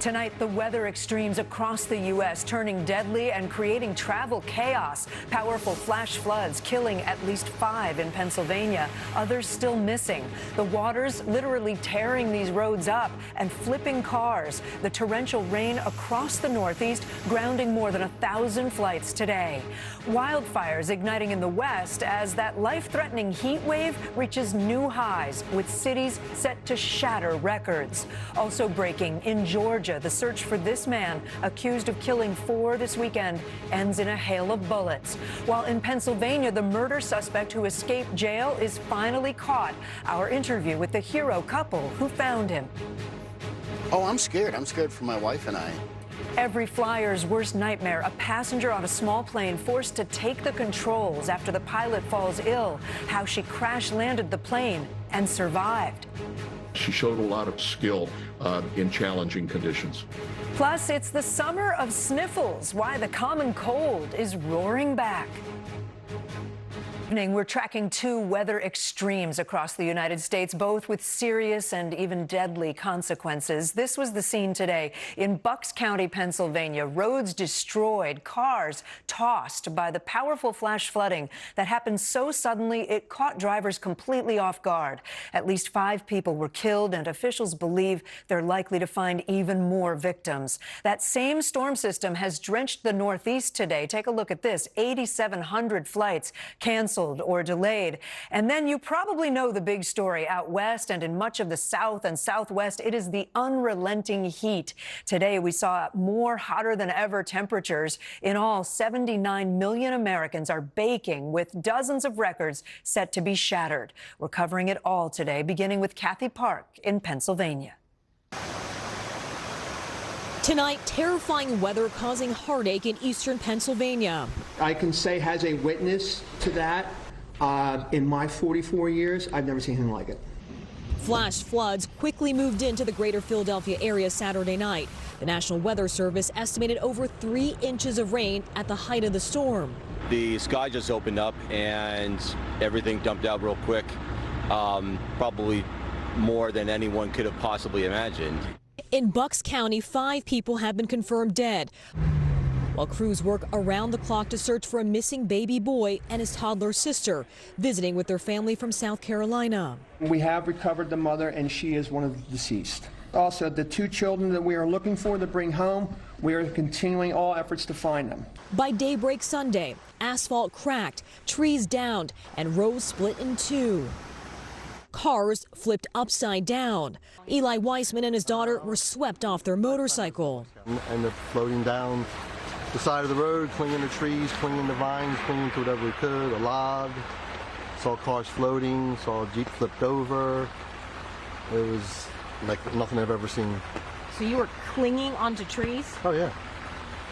Tonight, the weather extremes across the U.S. turning deadly and creating travel chaos. Powerful flash floods killing at least 5 in Pennsylvania, others still missing. The waters literally tearing these roads up and flipping cars. The torrential rain across the Northeast grounding more than 1,000 flights today. Wildfires igniting in the West as that life-threatening heat wave reaches new highs, with cities set to shatter records. Also breaking in Georgia, the search for this man accused of killing 4 this weekend ends in a hail of bullets. While in Pennsylvania, the murder suspect who escaped jail is finally caught. Our interview with the hero couple who found him. Oh, I'm scared. I'm scared for my wife and I. Every flyer's worst nightmare, a passenger on a small plane forced to take the controls after the pilot falls ill. How she crash-landed the plane and survived. She showed a lot of skill in challenging conditions. Plus, it's the summer of sniffles, why the common cold is roaring back. We're tracking 2 weather extremes across the United States, both with serious and even deadly consequences. This was the scene today in Bucks County, Pennsylvania. Roads destroyed, cars tossed by the powerful flash flooding that happened so suddenly it caught drivers completely off guard. At least 5 people were killed, and officials believe they're likely to find even more victims. That same storm system has drenched the Northeast today. Take a look at this. 8,700 flights canceled or delayed. And then you probably know the big story out west and in much of the South and Southwest. It is the unrelenting heat. Today, we saw more hotter than ever temperatures. In all, 79 million Americans are baking, with dozens of records set to be shattered. We're covering it all today, beginning with Kathy Park in Pennsylvania. Tonight, terrifying weather causing heartache in eastern Pennsylvania. I can say, as a witness to that, in my 44 years, I've never seen anything like it. Flash floods quickly moved into the greater Philadelphia area Saturday night. The National Weather Service estimated over 3 inches of rain at the height of the storm. The sky just opened up and everything dumped out real quick, probably more than anyone could have possibly imagined. In Bucks County, 5 people have been confirmed dead, while crews work around the clock to search for a missing baby boy and his toddler sister, visiting with their family from South Carolina. We have recovered the mother, and she is one of the deceased. Also, the 2 children that we are looking for to bring home, we are continuing all efforts to find them. By daybreak Sunday, asphalt cracked, trees downed, and roads split in 2. Cars flipped upside down. Eli Weissman and his daughter were swept off their motorcycle. Ended up floating down the side of the road, clinging to trees, clinging to vines, clinging to whatever we could, a log. Saw cars floating, saw a Jeep flipped over. It was like nothing I've ever seen. So you were clinging onto trees? Oh, yeah.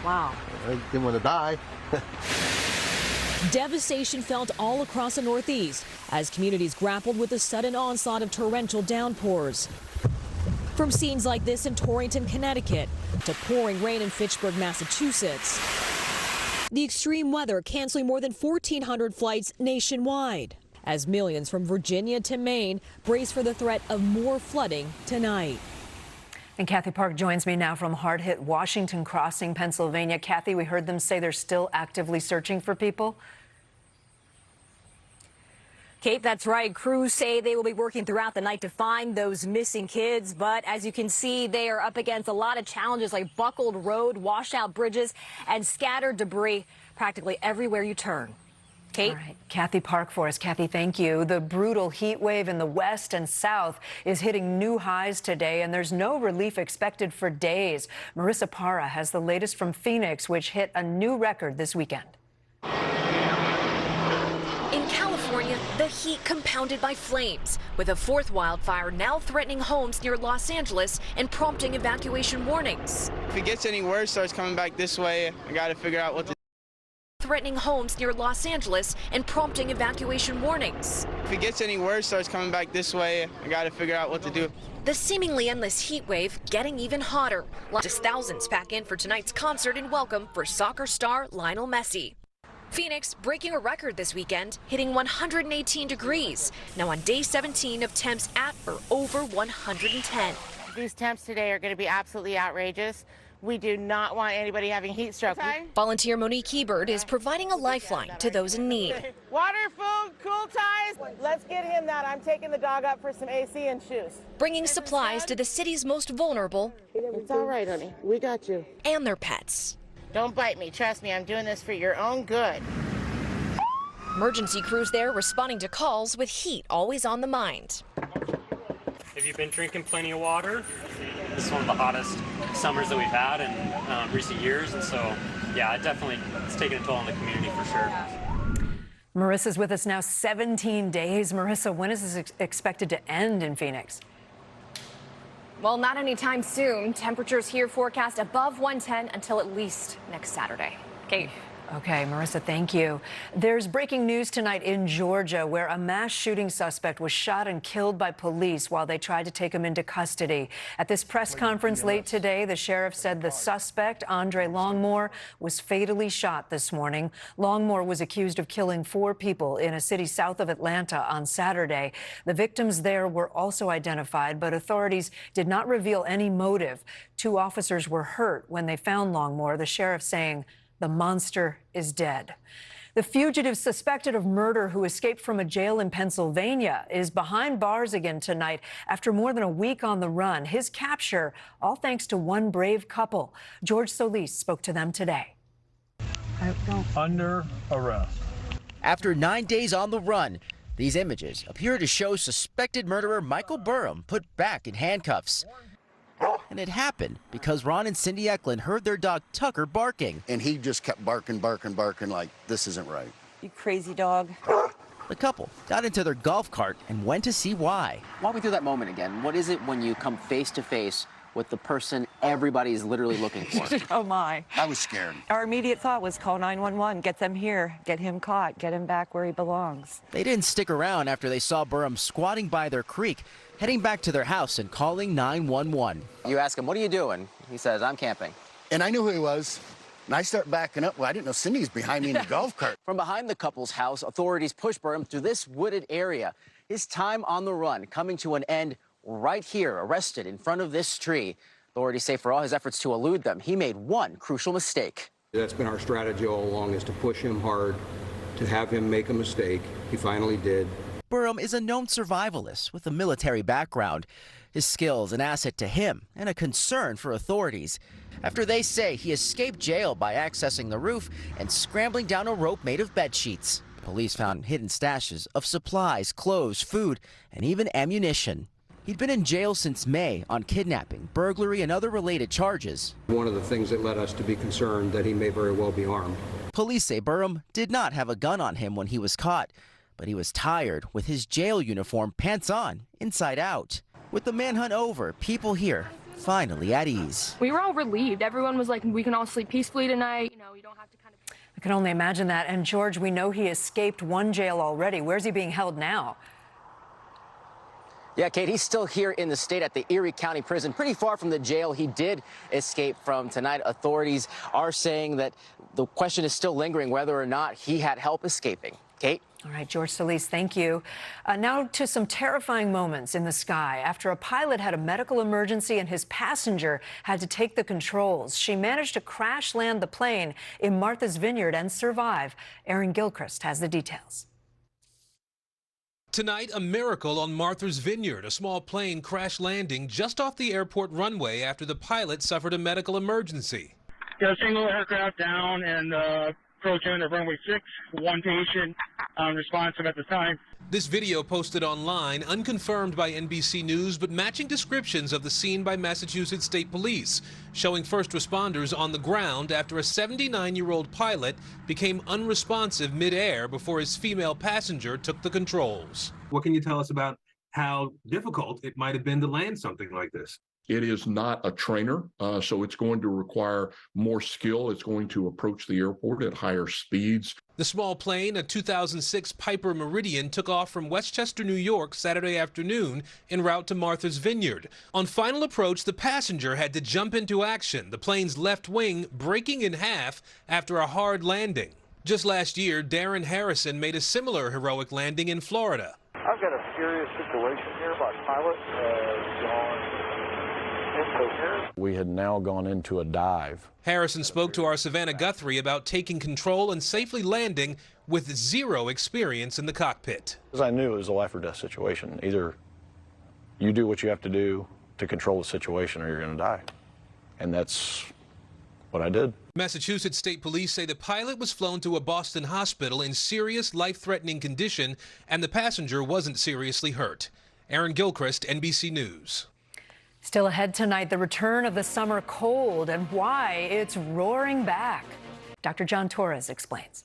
Wow. I didn't want to die. Devastation felt all across the Northeast as communities grappled with the sudden onslaught of torrential downpours. From scenes like this in Torrington, Connecticut, to pouring rain in Fitchburg, Massachusetts. The extreme weather canceling more than 1,400 flights nationwide, as millions from Virginia to Maine brace for the threat of more flooding tonight. And Kathy Park joins me now from hard-hit Washington Crossing, Pennsylvania. Kathy, we heard them say they're still actively searching for people. Kate, that's right. Crews say they will be working throughout the night to find those missing kids. But as you can see, they are up against a lot of challenges like buckled road, washed out bridges, and scattered debris practically everywhere you turn. Kate? All right. Kathy Park for us. Kathy, thank you. The brutal heat wave in the west and south is hitting new highs today, and there's no relief expected for days. Marissa Parra has the latest from Phoenix, which hit a new record this weekend. In California, the heat compounded by flames, with a 4th wildfire now threatening homes near Los Angeles and prompting evacuation warnings. If it gets any worse, starts coming back this way, I got to figure out what to do. Threatening homes near Los Angeles and prompting evacuation warnings. If it gets any worse, starts coming back this way, I got to figure out what to do. The seemingly endless heat wave getting even hotter. Just thousands pack in for tonight's concert and welcome for soccer star Lionel Messi. Phoenix breaking a record this weekend, hitting 118 degrees. Now on day 17 of temps at or over 110. These temps today are going to be absolutely outrageous. We do not want anybody having heat stroke. Volunteer Monique Hebert is providing a lifeline to those in need. Water, food, cool ties. Let's get him that. I'm taking the dog up for some AC and shoes. Bringing supplies to the city's most vulnerable. It's all right, honey. We got you. And their pets. Don't bite me. Trust me, I'm doing this for your own good. Emergency crews there responding to calls with heat always on the mind. Have you been drinking plenty of water? This is one of the hottest summers that we've had in recent years, and so, yeah, it's taken a toll on the community for sure. Marissa's with us now 17 days. Marissa, when is this expected to end in Phoenix? Well, not anytime soon. Temperatures here forecast above 110 until at least next Saturday. Kate. Okay, Marissa, thank you. There's breaking news tonight in Georgia where a mass shooting suspect was shot and killed by police while they tried to take him into custody. At this press conference late today, the sheriff said the suspect, Andre Longmore, was fatally shot this morning. Longmore was accused of killing 4 people in a city south of Atlanta on Saturday. The victims there were also identified, but authorities did not reveal any motive. 2 officers were hurt when they found Longmore, the sheriff saying, "The monster is dead." The fugitive suspected of murder who escaped from a jail in Pennsylvania is behind bars again tonight after more than a week on the run. His capture, all thanks to one brave couple. George Solis spoke to them today. Under arrest. After 9 days on the run, these images appear to show suspected murderer Michael Burham put back in handcuffs. And it happened because Ron and Cindy Eklund heard their dog Tucker barking. And he just kept barking like, this isn't right. You crazy dog. The couple got into their golf cart and went to see why. Walk me through that moment again. What is it when you come face to face with the person everybody is literally looking for? Oh, my. I was scared. Our immediate thought was call 911, get them here, get him caught, get him back where he belongs. They didn't stick around after they saw Burham squatting by their creek, heading back to their house and calling 911. You ask him, what are you doing? He says, I'm camping. And I knew who he was. And I start backing up. Well, I didn't know Cindy's behind me in the golf cart. From behind the couple's house, authorities pushed Burham through this wooded area. His time on the run coming to an end right here, arrested in front of this tree. Authorities say for all his efforts to elude them, he made one crucial mistake. That's been our strategy all along, is to push him hard, to have him make a mistake. He finally did. Burham is a known survivalist with a military background. His skills an asset to him and a concern for authorities after they say he escaped jail by accessing the roof and scrambling down a rope made of bed sheets. Police found hidden stashes of supplies, clothes, food, and even ammunition. He'd been in jail since May on kidnapping, burglary, and other related charges. One of the things that led us to be concerned that he may very well be armed. Police say Burham did not have a gun on him when he was caught, but he was tired with his jail uniform pants on, inside out. With the manhunt over, people here finally at ease. We were all relieved. Everyone was like, we can all sleep peacefully tonight. You know, you don't have to kind of... I can only imagine that. And George, we know he escaped one jail already. Where's he being held now? Yeah, Kate, he's still here in the state at the Erie County Prison, pretty far from the jail he did escape from tonight. Authorities are saying that the question is still lingering whether or not he had help escaping. Kate? All right, George Solis, thank you. Now to some terrifying moments in the sky after a pilot had a medical emergency and his passenger had to take the controls. She managed to crash land the plane in Martha's Vineyard and survive. Aaron Gilchrist has the details. Tonight, a miracle on Martha's Vineyard. A small plane crash landing just off the airport runway after the pilot suffered a medical emergency. Got a single aircraft down and approaching the runway 6. One patient responsive at the time. This video posted online, unconfirmed by NBC News, but matching descriptions of the scene by Massachusetts State Police, showing first responders on the ground after a 79-year-old pilot became unresponsive mid-air before his female passenger took the controls. What can you tell us about how difficult it might have been to land something like this? It is not a trainer, so it's going to require more skill. It's going to approach the airport at higher speeds. The small plane, a 2006 Piper Meridian, took off from Westchester, New York, Saturday afternoon en route to Martha's Vineyard. On final approach, the passenger had to jump into action, the plane's left wing breaking in half after a hard landing. Just last year, Darren Harrison made a similar heroic landing in Florida. I've got a serious situation here. My pilot has gone We had now gone into a dive. Harrison spoke to our Savannah Guthrie about taking control and safely landing with zero experience in the cockpit. Because I knew it was a life or death situation. Either you do what you have to do to control the situation or you're going to die. And that's what I did. Massachusetts State Police say the pilot was flown to a Boston hospital in serious life-threatening condition and the passenger wasn't seriously hurt. Aaron Gilchrist, NBC News. Still ahead tonight, the return of the summer cold and why it's roaring back. Dr. John Torres explains.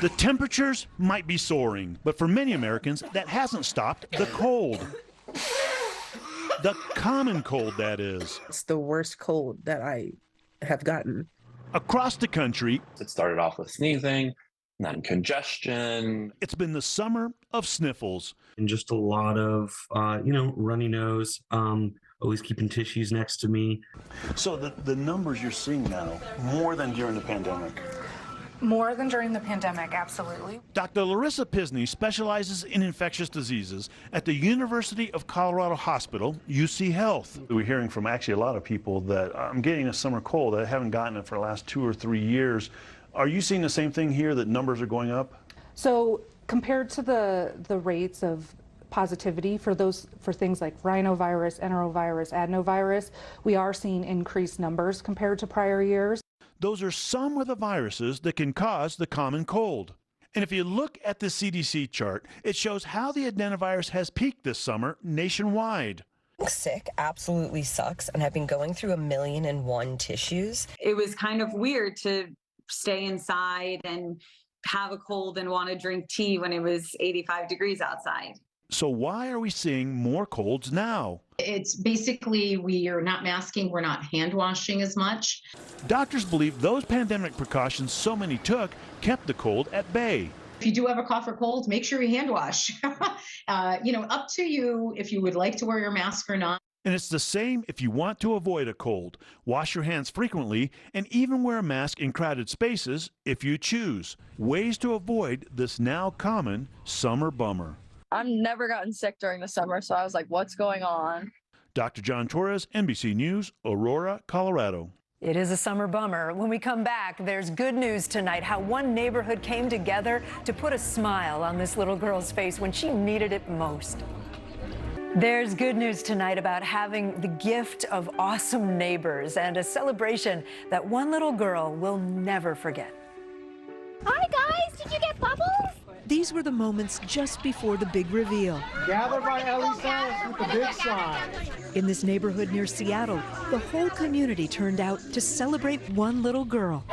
The temperatures might be soaring, but for many Americans, that hasn't stopped the cold. The common cold, that is. It's the worst cold that I have gotten. Across the country, it started off with sneezing, then congestion. It's been the summer of sniffles. And just a lot of, runny nose, always keeping tissues next to me. So the numbers you're seeing now, more than during the pandemic? More than during the pandemic, absolutely. Dr. Larissa Pisney specializes in infectious diseases at the University of Colorado Hospital, UC Health. We're hearing from actually a lot of people that I'm getting a summer cold. I haven't gotten it for the last 2 or 3 years. Are you seeing the same thing here, that numbers are going up? So compared to the rates of positivity for things like rhinovirus, enterovirus, adenovirus, we are seeing increased numbers compared to prior years. Those are some of the viruses that can cause the common cold. And if you look at the CDC chart, it shows how the adenovirus has peaked this summer nationwide. Sick absolutely sucks, and I've been going through 1,000,001 tissues. It was kind of weird to stay inside and have a cold and want to drink tea when it was 85 degrees outside. So why are we seeing more colds now? It's basically we are not masking, we're not hand washing as much. Doctors believe those pandemic precautions so many took kept the cold at bay. If you do have a cough or cold, make sure you hand wash. Up to you if you would like to wear your mask or not. And it's the same if you want to avoid a cold. Wash your hands frequently and even wear a mask in crowded spaces if you choose. Ways to avoid this now common summer bummer. I've never gotten sick during the summer, so I was like, what's going on? Dr. John Torres, NBC News, Aurora, Colorado. It is a summer bummer. When we come back, there's good news tonight, how one neighborhood came together to put a smile on this little girl's face when she needed it most. There's good news tonight about having the gift of awesome neighbors and a celebration that one little girl will never forget. Hi guys, did you get bubbles? These were the moments just before the big reveal. Gather by Ellie's house with the big sign. In this neighborhood near Seattle, the whole community turned out to celebrate one little girl.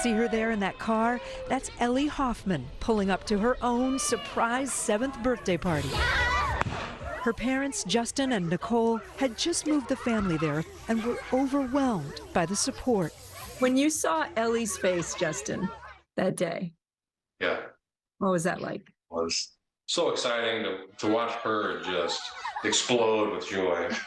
See her there in that car? That's Ellie Hoffman pulling up to her own surprise 7th birthday party. Her parents, Justin and Nicole, had just moved the family there and were overwhelmed by the support. When you saw Ellie's face, Justin, that day, yeah, what was that like? It was so exciting to watch her just explode with joy. It's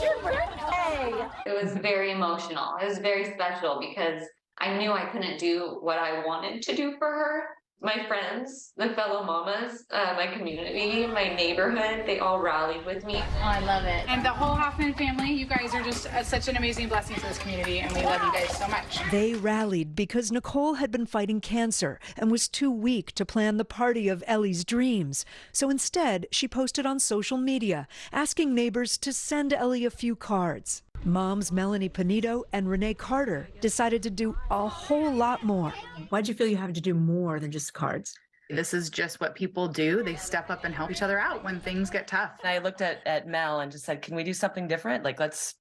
your birthday. It was very emotional. It was very special because I knew I couldn't do what I wanted to do for her. My friends, the fellow mamas, my community, my neighborhood, they all rallied with me. Oh, I love it. And the whole Hoffman family, you guys are just such an amazing blessing to this community, and we love you guys so much. They rallied because Nicole had been fighting cancer and was too weak to plan the party of Ellie's dreams. So instead, she posted on social media, asking neighbors to send Ellie a few cards. Moms Melanie Panito and Renee Carter decided to do a whole lot more. Why'd you feel you had to do more than just cards? This is just what people do. They step up and help each other out when things get tough. I looked at Mel and just said, can we do something different? Like, let's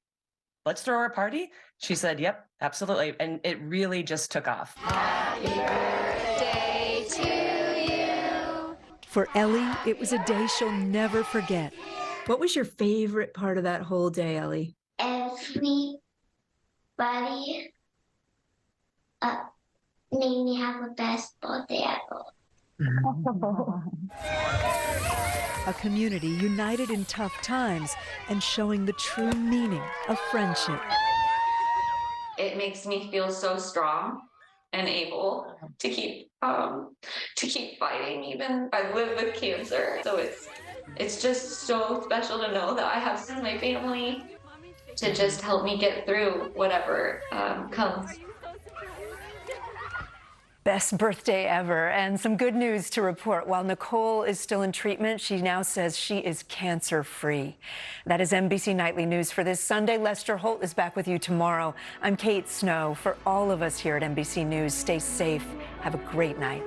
throw her a party? She said, yep, absolutely. And it really just took off. Happy birthday to you. For Ellie, it was a day she'll never forget. What was your favorite part of that whole day, Ellie? Everybody made me have the best birthday ever. A community united in tough times and showing the true meaning of friendship. It makes me feel so strong and able to keep fighting. Even I live with cancer, so it's just so special to know that I have my family to just help me get through whatever comes. Best birthday ever. And some good news to report. While Nicole is still in treatment, she now says she is cancer-free. That is NBC Nightly News for this Sunday. Lester Holt is back with you tomorrow. I'm Kate Snow. For all of us here at NBC News, stay safe. Have a great night.